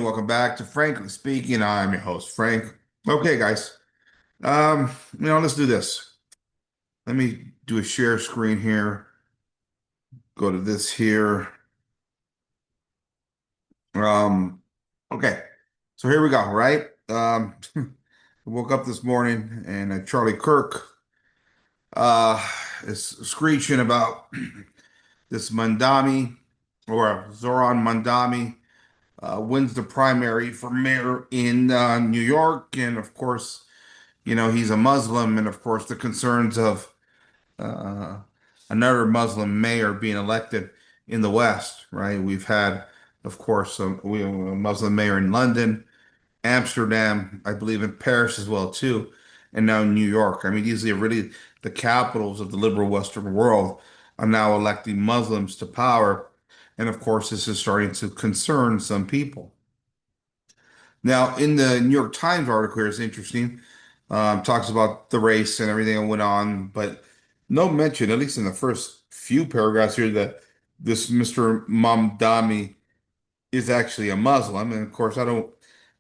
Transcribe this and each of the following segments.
Welcome back to Frankly Speaking. I'm your host, Frank. Okay, guys. Let's do this. Let me do a share screen here. Go to this here. Um, okay. So here we go, right? I woke up this morning and Charlie Kirk uh is screeching about this Mandami or Zoran Mandami wins the primary for mayor in New York. And of course, he's a Muslim, and of course, the concerns of uh, another Muslim mayor being elected in the West, right? We've had, of course, a Muslim mayor in London, Amsterdam, I believe in Paris as well, too, and now New York. I mean, these are really the capitals of the liberal Western world are now electing Muslims to power. And of course, this is starting to concern some people. Now, in the New York Times article here, it's interesting. Talks about the race and everything that went on, but no mention, at least in the first few paragraphs here, that this Mr. Mamdani is actually a Muslim. And of course, I don't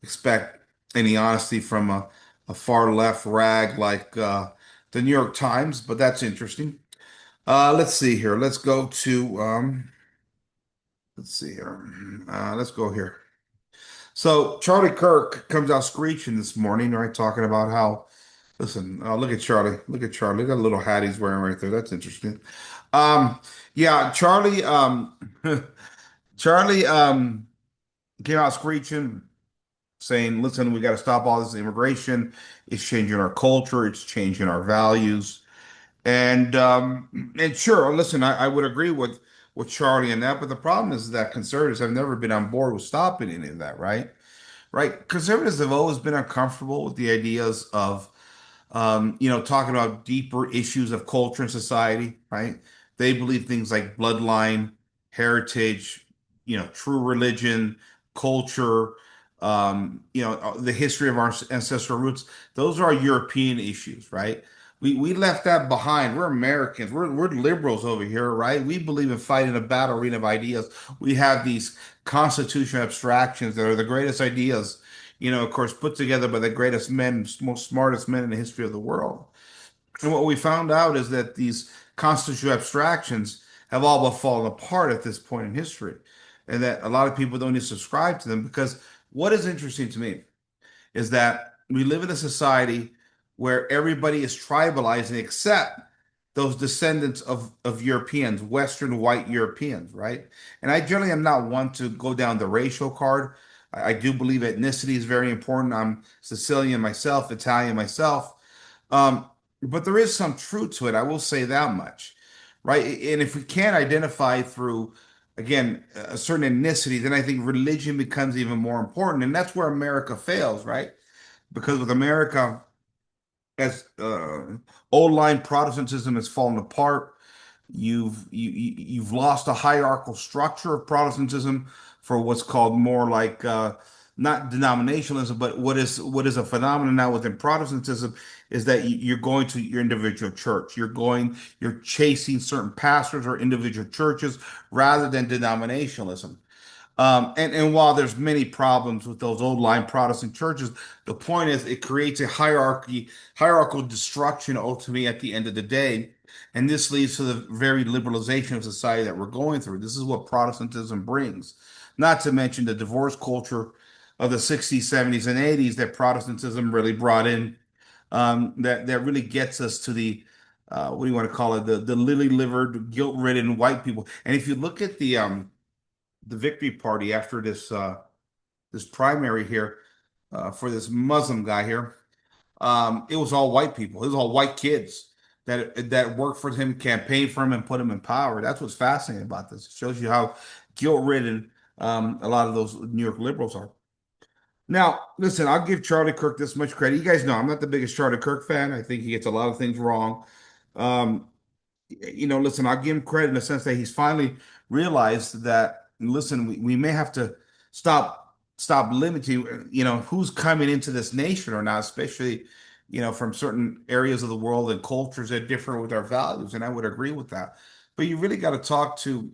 expect any honesty from a far left rag like the New York Times, but that's interesting. Let's see here. Let's see here. Let's go here. So Charlie Kirk comes out screeching this morning, right? Talking about how, listen, look at Charlie. Look at Charlie. Look at the little hat he's wearing right there. That's interesting. Yeah, Charlie, Charlie, came out screeching, saying, listen, we got to stop all this immigration. It's changing our culture. It's changing our values. And sure, listen, I would agree with Charlie in that, but the problem is that conservatives have never been on board with stopping any of that, right? Right. Conservatives have always been uncomfortable with the ideas of, talking about deeper issues of culture and society, right? They believe things like bloodline, heritage, true religion, culture, the history of our ancestral roots. Those are European issues, right? We left that behind. We're Americans. We're liberals over here, right? We believe in fighting a battle arena of ideas. We have these constitutional abstractions that are the greatest ideas, of course, put together by the greatest men, most smartest men in the history of the world. And what we found out is that these constitutional abstractions have all but fallen apart at this point in history, and that a lot of people don't even subscribe to them because what is interesting to me is that we live in a society where everybody is tribalizing except those descendants of Europeans, Western white Europeans, right? And I generally am not one to go down the racial card. I do believe ethnicity is very important. I'm Sicilian myself, Italian myself. Um, but there is some truth to it. I will say that much, right? And if we can't identify through, again, a certain ethnicity, then I think religion becomes even more important. And that's where America fails, right? Because with America, as old line Protestantism has fallen apart. You've lost a hierarchical structure of Protestantism for what's called more like not denominationalism, but what is a phenomenon now within Protestantism is that you're going to your individual church. You're chasing certain pastors or individual churches rather than denominationalism. And while there's many problems with those old line Protestant churches, the point is it creates a hierarchical destruction ultimately at the end of the day. And this leads to the very liberalization of society that we're going through. This is what Protestantism brings. Not to mention the divorce culture of the 60s, 70s, and 80s that Protestantism really brought in, that really gets us to the what do you want to call it? The lily-livered, guilt-ridden white people. And if you look at the victory party after this primary here for this Muslim guy here. It was all white people. It was all white kids that worked for him, campaigned for him, and put him in power. That's what's fascinating about this. It shows you how guilt-ridden a lot of those New York liberals are. Now, listen, I'll give Charlie Kirk this much credit. You guys know I'm not the biggest Charlie Kirk fan. I think he gets a lot of things wrong. Um, listen, I'll give him credit in the sense that he's finally realized that, listen, we may have to stop limiting, who's coming into this nation or not, especially, from certain areas of the world and cultures that differ with our values. And I would agree with that. But you really got to talk to,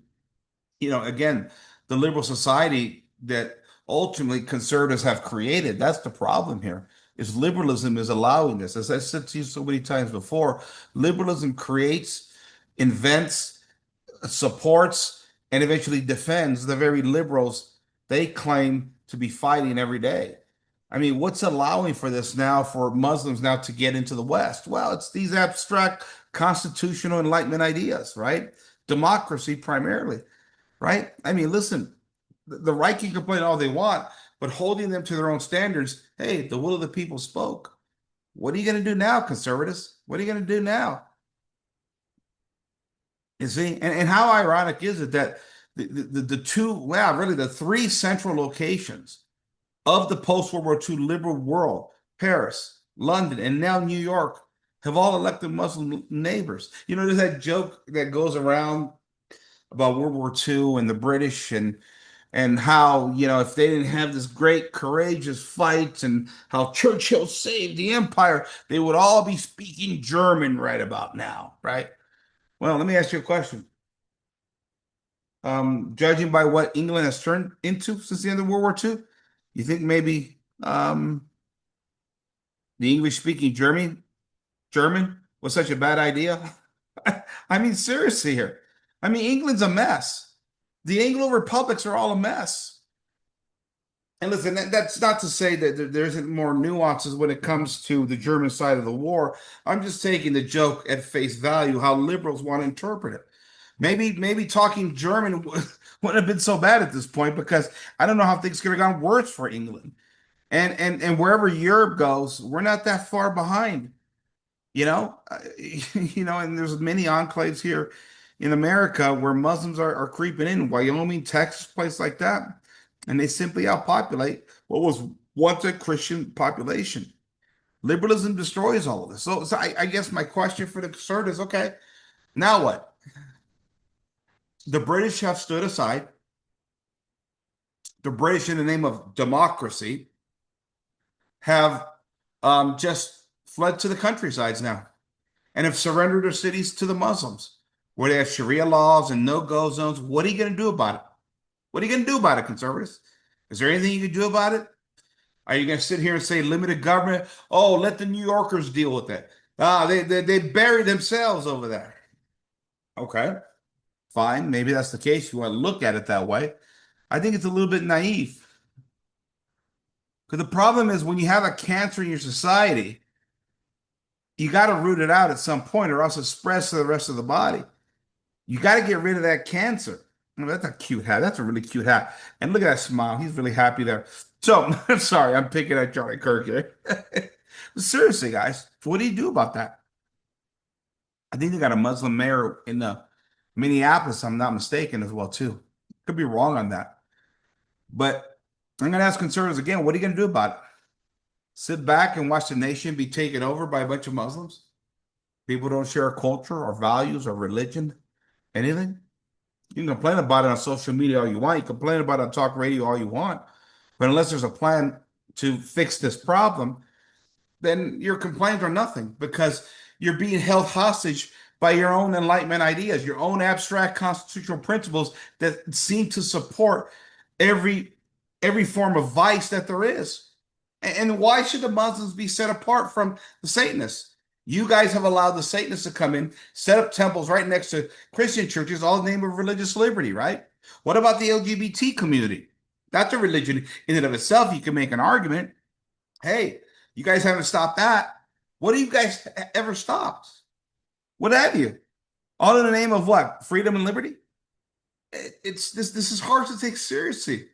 again, the liberal society that ultimately conservatives have created. That's the problem here. Is liberalism is allowing this. As I said to you so many times before, liberalism creates, invents, supports, and eventually defends the very liberals they claim to be fighting every day. I mean, what's allowing for this now for Muslims now to get into the West? Well, it's these abstract constitutional enlightenment ideas, right? Democracy primarily, right? I mean, listen, the right can complain all they want, but holding them to their own standards, hey, the will of the people spoke. What are you going to do now, conservatives? What are you going to do now? You see, and how ironic is it that the two, well, really the three central locations of the post-World War II liberal world, Paris, London, and now New York, have all elected Muslim neighbors. You know, there's that joke that goes around about World War II and the British and how, you know, if they didn't have this great courageous fight and how Churchill saved the empire, they would all be speaking German right about now, right? Well, let me ask you a question. Judging by what England has turned into since the end of World War II, you think maybe the English speaking German was such a bad idea? I mean, seriously here. I mean, England's a mess. The Anglo republics are all a mess. And listen, that's not to say that there isn't more nuances when it comes to the German side of the war. I'm just taking the joke at face value, how liberals want to interpret it. Maybe talking German wouldn't have been so bad at this point because I don't know how things could have gone worse for England. And wherever Europe goes, we're not that far behind. You know, and there's many enclaves here in America where Muslims are creeping in, Wyoming, Texas, place like that, and they simply outpopulate what was once a Christian population. Liberalism destroys all of this. So I guess my question for the conservatives, okay, now what? The British have stood aside. The British, in the name of democracy, have just fled to the countrysides now and have surrendered their cities to the Muslims, where they have Sharia laws and no-go zones. What are you going to do about it? What are you going to do about it, conservatives? Is there anything you can do about it? Are you going to sit here and say limited government? Oh, let the New Yorkers deal with it. They bury themselves over there. Okay, fine. Maybe that's the case. You want to look at it that way. I think it's a little bit naive. Because the problem is when you have a cancer in your society, you got to root it out at some point or else it spreads to the rest of the body. You got to get rid of that cancer. Oh, that's a cute hat. That's a really cute hat. And look at that smile. He's really happy there. So, sorry, I'm picking at Charlie Kirk here. But seriously, guys, what do you do about that? I think they got a Muslim mayor in Minneapolis, I'm not mistaken, as well, too. Could be wrong on that. But I'm going to ask conservatives again, what are you going to do about it? Sit back and watch the nation be taken over by a bunch of Muslims? People don't share our culture, our values, our religion, anything? You can complain about it on social media all you want. You complain about it on talk radio all you want. But unless there's a plan to fix this problem, then your complaints are nothing because you're being held hostage by your own enlightenment ideas, your own abstract constitutional principles that seem to support every every form of vice that there is. And why should the Muslims be set apart from the Satanists? You guys have allowed the Satanists to come in, set up temples right next to Christian churches, all in the name of religious liberty, right? What about the LGBT community? That's a religion in and of itself. You can make an argument. Hey, you guys haven't stopped that. What have you guys ever stopped? What have you? All in the name of what? Freedom and liberty? It's this. This is hard to take seriously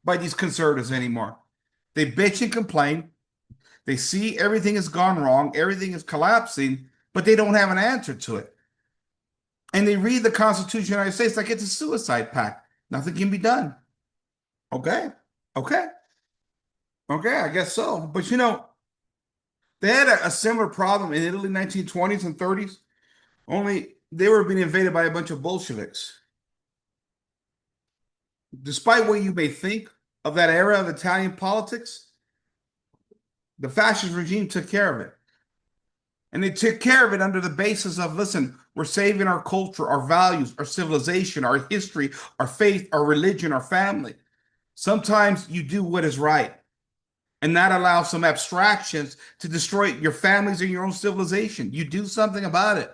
by these conservatives anymore. They bitch and complain. They see everything has gone wrong, everything is collapsing, but they don't have an answer to it. And they read the Constitution of the United States like it's a suicide pact. Nothing can be done. Okay, okay, okay, I guess so. But they had a similar problem in Italy, 1920s and 30s, only they were being invaded by a bunch of Bolsheviks. Despite what you may think of that era of Italian politics, the fascist regime took care of it. And they took care of it under the basis of, listen, we're saving our culture, our values, our civilization, our history, our faith, our religion, our family. Sometimes you do what is right and not allow some abstractions to destroy your families and your own civilization. You do something about it.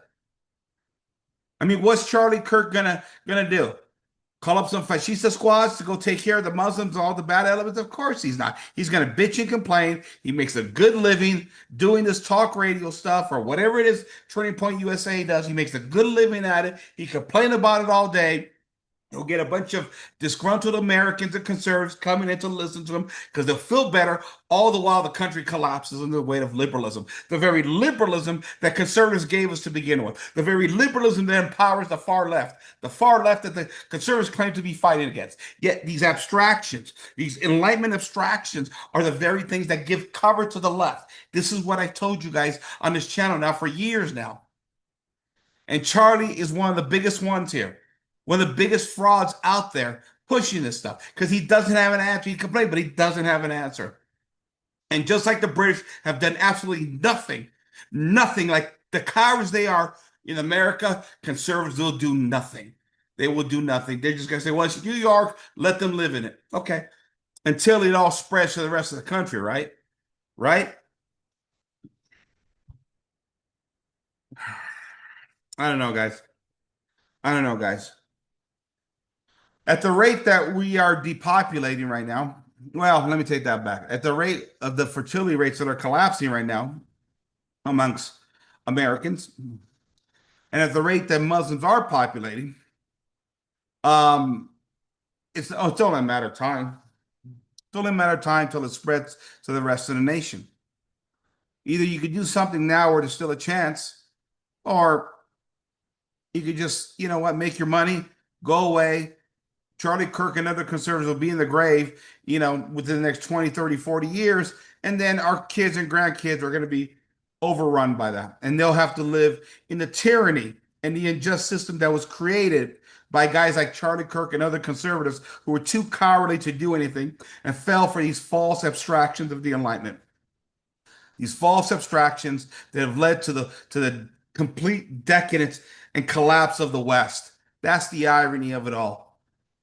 I mean, what's Charlie Kirk gonna do? Call up some fascista squads to go take care of the Muslims, all the bad elements? Of course he's not. He's gonna bitch and complain. He makes a good living doing this talk radio stuff or whatever it is Turning Point USA does. He makes a good living at it. He complains about it all day. You'll get a bunch of disgruntled Americans and conservatives coming in to listen to them because they'll feel better, all the while the country collapses under the weight of liberalism. The very liberalism that conservatives gave us to begin with. The very liberalism that empowers the far left that the conservatives claim to be fighting against. Yet these abstractions, these Enlightenment abstractions, are the very things that give cover to the left. This is what I told you guys on this channel now for years now. And Charlie is one of the biggest ones here, one of the biggest frauds out there pushing this stuff because he doesn't have an answer. He complains, but he doesn't have an answer. And just like the British have done absolutely nothing, nothing like the cowards they are in America, conservatives will do nothing. They will do nothing. They're just going to say, well, it's New York, let them live in it. Okay. Until it all spreads to the rest of the country, right? Right? I don't know, guys. I don't know, guys. At the rate that we are depopulating right now, well, let me take that back. At the rate of the fertility rates that are collapsing right now amongst Americans, and at the rate that Muslims are populating, um, it's only a matter of time. It's only a matter of time till it spreads to the rest of the nation. Either you could do something now where there's still a chance, or you could just, you know what, make your money, go away. Charlie Kirk and other conservatives will be in the grave, within the next 20, 30, 40 years. And then our kids and grandkids are going to be overrun by that. And they'll have to live in the tyranny and the unjust system that was created by guys like Charlie Kirk and other conservatives who were too cowardly to do anything and fell for these false abstractions of the Enlightenment. These false abstractions that have led to the complete decadence and collapse of the West. That's the irony of it all.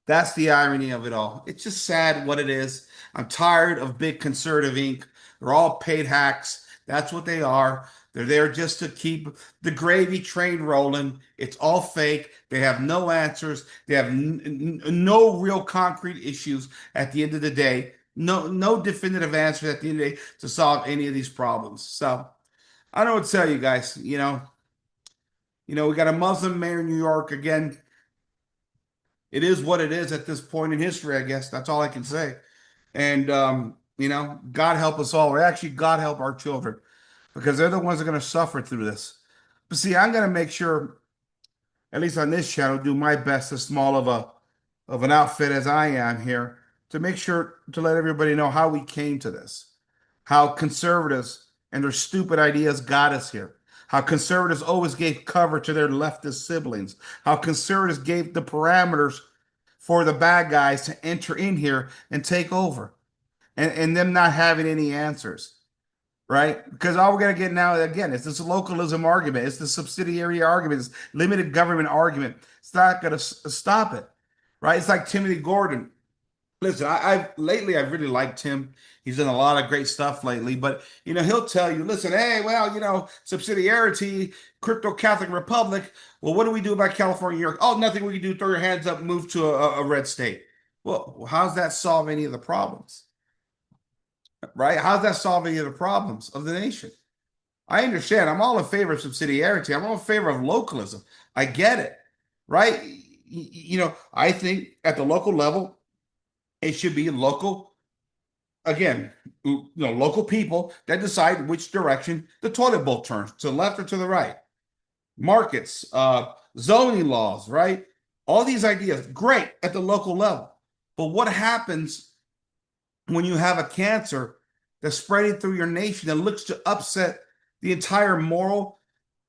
That's the irony of it all. It's just sad what it is. I'm tired of big conservative Inc. They're all paid hacks. That's what they are. They're there just to keep the gravy train rolling. It's all fake. They have no answers. They have no real concrete issues at the end of the day. No definitive answers at the end of the day to solve any of these problems. So I don't know what to tell you guys. We got a Muslim mayor in New York again. It is what it is at this point in history, I guess. That's all I can say. And God help us all. Or actually, God help our children, because they're the ones that are going to suffer through this. But see, I'm going to make sure, at least on this channel, do my best, as small of an outfit as I am here, to make sure to let everybody know how we came to this, how conservatives and their stupid ideas got us here, how conservatives always gave cover to their leftist siblings, how conservatives gave the parameters for the bad guys to enter in here and take over, and them not having any answers, right? Because all we're going to get now, again, is this localism argument, it's the subsidiary argument, it's limited government argument. It's not going to stop it, right? It's like Timothy Gordon. Listen, I've really liked him. He's done a lot of great stuff lately, but he'll tell you, listen, hey, well, subsidiarity, crypto Catholic Republic. Well, what do we do about California, New York? Oh, nothing we can do. Throw your hands up, move to a red state. Well, how's that solve any of the problems? Right? How's that solve any of the problems of the nation? I understand. I'm all in favor of subsidiarity. I'm all in favor of localism. I get it. Right? I think at the local level, it should be local, again, local people that decide which direction the toilet bowl turns, to the left or to the right. Markets, zoning laws, right? All these ideas, great at the local level. But what happens when you have a cancer that's spreading through your nation that looks to upset the entire moral,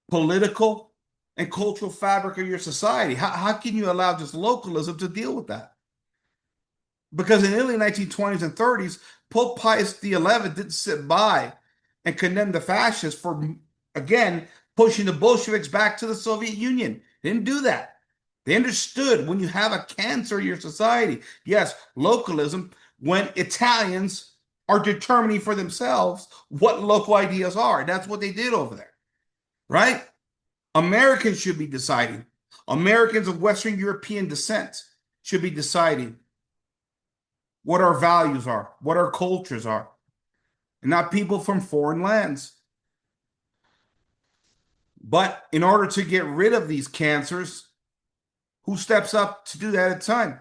political, and cultural fabric of your society? How can you allow just localism to deal with that? Because in the early 1920s and 30s, Pope Pius XI didn't sit by and condemn the fascists for, again, pushing the Bolsheviks back to the Soviet Union. They didn't do that. They understood when you have a cancer in your society, yes, localism, when Italians are determining for themselves what local ideas are. And that's what they did over there, right? Americans should be deciding. Americans of Western European descent should be deciding what our values are, what our cultures are, and not people from foreign lands. But in order to get rid of these cancers, who steps up to do that at a time?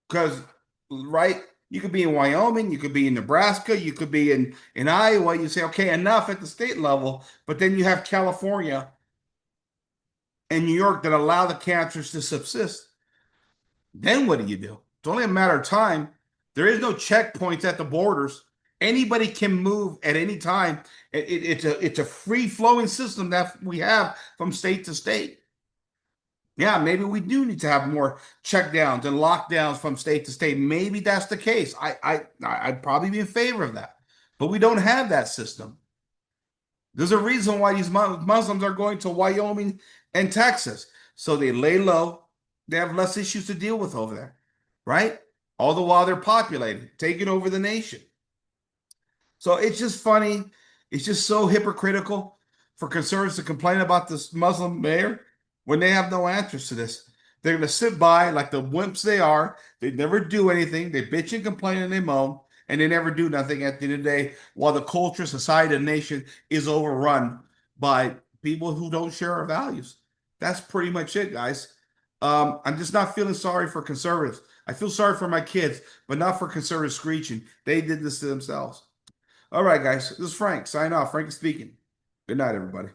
Because, right, you could be in Wyoming, you could be in Nebraska, you could be in Iowa. You say, okay, enough at the state level, but then you have California and New York that allow the cancers to subsist. Then what do? It's only a matter of time. There is no checkpoints at the borders. Anybody can move at any time. It's a free flowing system that we have from state to state. Yeah, maybe we do need to have more checkdowns and lockdowns from state to state. Maybe that's the case. I'd probably be in favor of that, but we don't have that system. There's a reason why these Muslims are going to Wyoming and Texas. So they lay low. They have less issues to deal with over there, right? All the while they're populated, taking over the nation. So it's just funny. It's just so hypocritical for conservatives to complain about this Muslim mayor when they have no answers to this. They're going to sit by like the wimps they are. They never do anything. They bitch and complain and they moan, and they never do nothing at the end of the day while the culture, society, and nation is overrun by people who don't share our values. That's pretty much it, guys. I'm just not feeling sorry for conservatives. I feel sorry for my kids, but not for conservative screeching. They did this to themselves. All right, guys. This is Frank. Sign off. Frank is speaking. Good night, everybody.